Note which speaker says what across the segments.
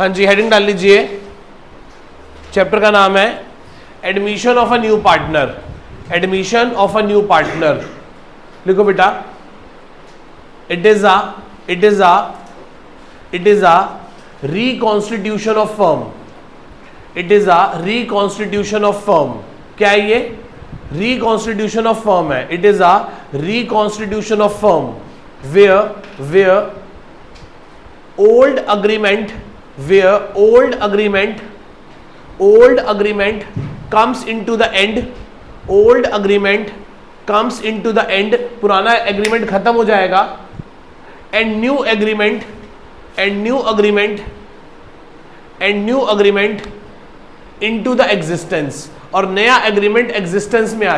Speaker 1: हाँ जी, हेडिंग डाल लीजिए। चैप्टर का नाम है admission of a new partner. Admission of a new partner लिखो बेटा। It is a reconstitution of firm. It is a reconstitution of firm. क्या है ये? रिकॉन्स्टिट्यूशन ऑफ फर्म है। It is a reconstitution of firm where old agreement comes into the end। old agreement comes into the end, पुराना agreement खत्म हो जाएगा। and new agreement into the existence, और नया एग्रीमेंट एग्जिस्टेंस में आ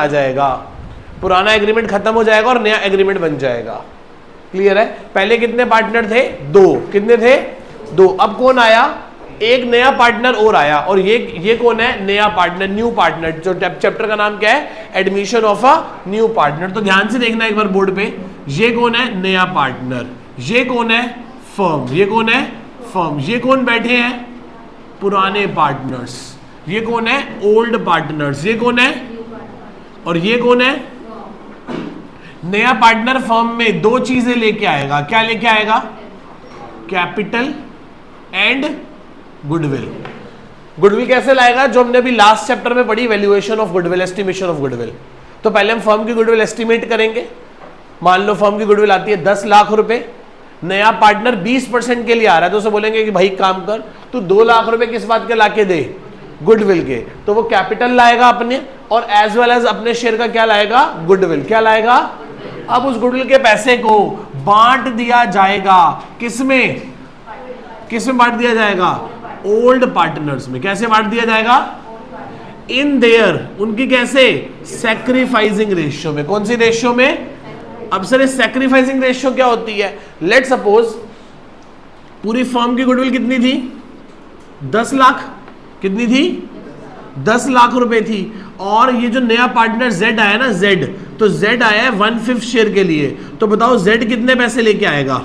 Speaker 1: जाएगा। पुराना एग्रीमेंट खत्म हो जाएगा और नया एग्रीमेंट बन जाएगा। क्लियर है? पहले कितने पार्टनर थे? 2। कितने थे? 2। अब कौन आया? एक नया पार्टनर और आया, और ये कौन है? नया पार्टनर, न्यू पार्टनर। जो चैप्टर का नाम क्या है? Admission of a new partner. तो ध्यान से देखना एक बार बोर्ड पे। ये कौन है? नया पार्टनर। ये कौन है? फर्म। ये कौन है? फर्म। ये कौन बैठे हैं? पुराने पार्टनर्स। ये कौन है? Old partners. ये कौन है? और ये कौन है? नया पार्टनर फर्म में 2 चीजें लेके आएगा। क्या लेके आएगा? Capital and goodwill. गुडविल कैसे लाएगा? जो हमने अभी लास्ट चैप्टर में पढ़ी, valuation of goodwill, estimation of goodwill. तो पहले हम फर्म की गुडविल एस्टिमेट करेंगे। मान लो फर्म की गुडविल आती है 10 लाख रुपए। नया पार्टनर 20% के लिए आ रहा है, तो उसे बोलेंगे कि भाई काम कर, तू 2 लाख रुपए किस बात के लाके दे? गुडविल के। तो वो कैपिटल लाएगा अपने, और एज वेल एज अपने शेयर का क्या लाएगा? गुडविल। क्या लाएगा? अब उस गुडविल के पैसे को बांट दिया जाएगा। किसमें बांट दिया जाएगा? ओल्ड पार्टनर्स में। कैसे बांट दिया जाएगा? इन देयर, उनकी कैसे? सैक्रिफाइसिंग रेशियो में। कौन सी रेशियो में? अब सर सैक्रिफाइसिंग रेशियो क्या होती है? लेट सपोज पूरी फर्म की गुडविल कितनी थी? 10 लाख। कितनी थी? 10 लाख रुपए थी। और ये जो नया पार्टनर Z आया ना, Z, तो Z आया है 1/5 शेयर के लिए। तो बताओ Z कितने पैसे लेके आएगा?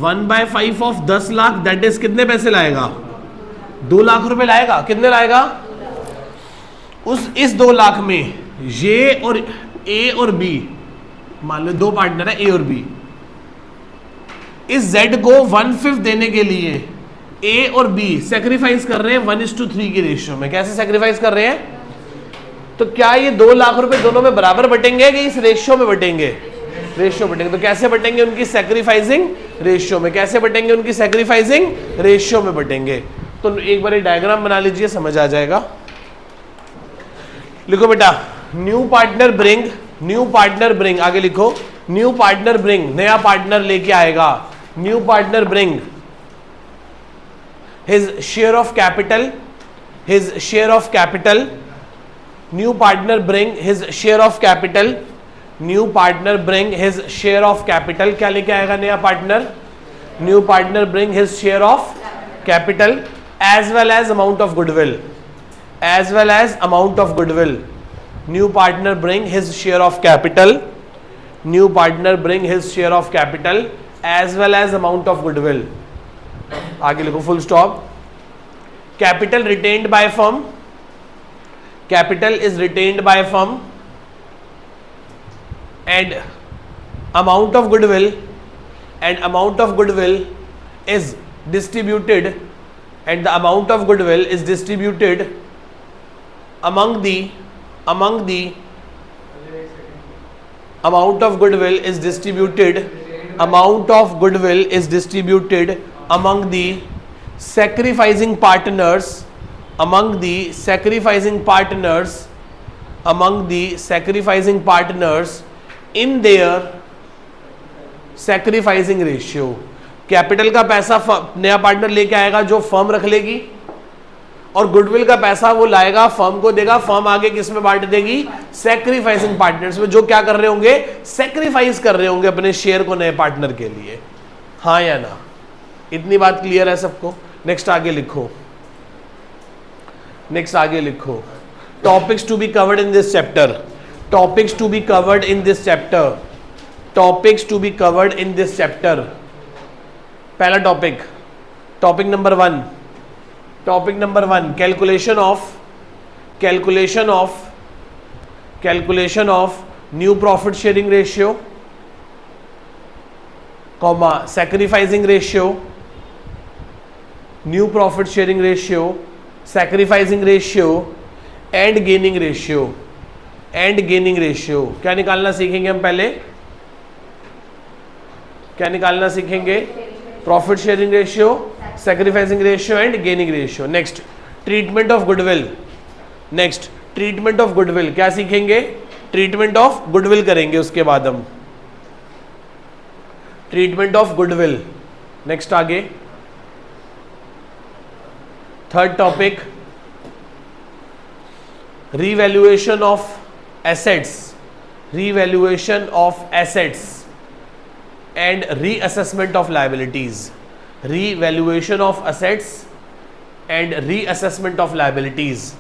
Speaker 1: 1/5 ऑफ 10 लाख, दैट इज कितने पैसे लाएगा? 2 लाख रुपए लाएगा। कितने लाएगा? इस 2 लाख में ये और A और B, मान लो 2 पार्टनर है A और B, इस Z को 1/5 देने के लिए A और B सैक्रिफाइस कर रहे हैं 1:3 की रेशियो में। कैसे सैक्रिफाइस कर रहे हैं? तो क्या ये 2 लाख रुपए दोनों में बराबर बटेंगे कि इस रेशियो में बटेंगे? रेशियो बटेंगे। तो कैसे बटेंगे? उनकी सैक्रिफाइसिंग रेशियो में। कैसे बटेंगे? उनकी सैक्रिफाइसिंग रेशियो में बटेंगे। तो एक बार डायग्राम बना लीजिए, समझ आ जाएगा। लिखो बेटा, न्यू पार्टनर ब्रिंग, आगे लिखो, न्यू पार्टनर ब्रिंग, नया पार्टनर लेके आएगा। New partner bring his share of capital, new partner bring his share of capital, क्या लेके आएगा नया partner? New partner bring his share of capital as well as amount of goodwill, new partner bring his share of capital, as well as amount of goodwill। आगे लिखो full stop. Capital retained by firm, capital is retained by firm, and amount of goodwill is distributed, among the amount of goodwill is distributed among the sacrificing partners in their sacrificing ratio। Capital का पैसा नया partner लेके आएगा जो firm रख लेगी, और goodwill का पैसा वो लाएगा, फर्म को देगा, फर्म आगे किस में बांट देगी? सैक्रिफाइसिंग पार्टनर्स में, जो क्या कर रहे होंगे? सैक्रिफाइस कर रहे होंगे अपने शेयर को नए पार्टनर के लिए। हाँ या ना? इतनी बात क्लियर है सबको? नेक्स्ट आगे लिखो, topics to be covered in this chapter, पहला topic, topic number one, calculation of new profit sharing ratio, comma sacrificing ratio, new profit sharing ratio, sacrificing ratio and gaining ratio. क्या निकालना सीखेंगे हम? पहले क्या निकालना सीखेंगे? Profit sharing ratio, sacrificing ratio and gaining ratio. Next treatment of goodwill, क्या सीखेंगे? ट्रीटमेंट ऑफ गुडविल करेंगे उसके बाद हम, ट्रीटमेंट ऑफ गुडविल। नेक्स्ट आगे third topic, revaluation of assets and reassessment of liabilities, revaluation of assets and reassessment of liabilities.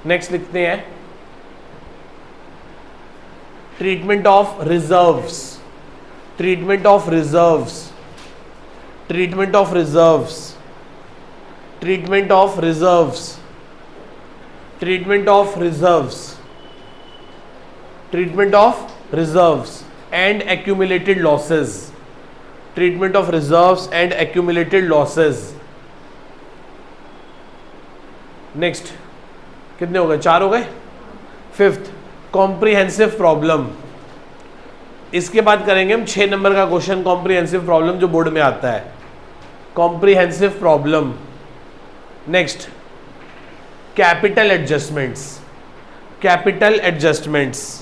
Speaker 1: Next लिखते हैं treatment of reserves, treatment of reserves, treatment of reserves, treatment of reserves, treatment of reserves, treatment of reserves and accumulated losses, treatment of reserves and accumulated losses. Next कितने हो गए? 4 हो गए। Fifth comprehensive problem, इसके बाद करेंगे हम 6 number का क्वेश्चन, कॉम्प्रिहेंसिव प्रॉब्लम जो बोर्ड में आता है, comprehensive problem. Next capital adjustments, capital adjustments,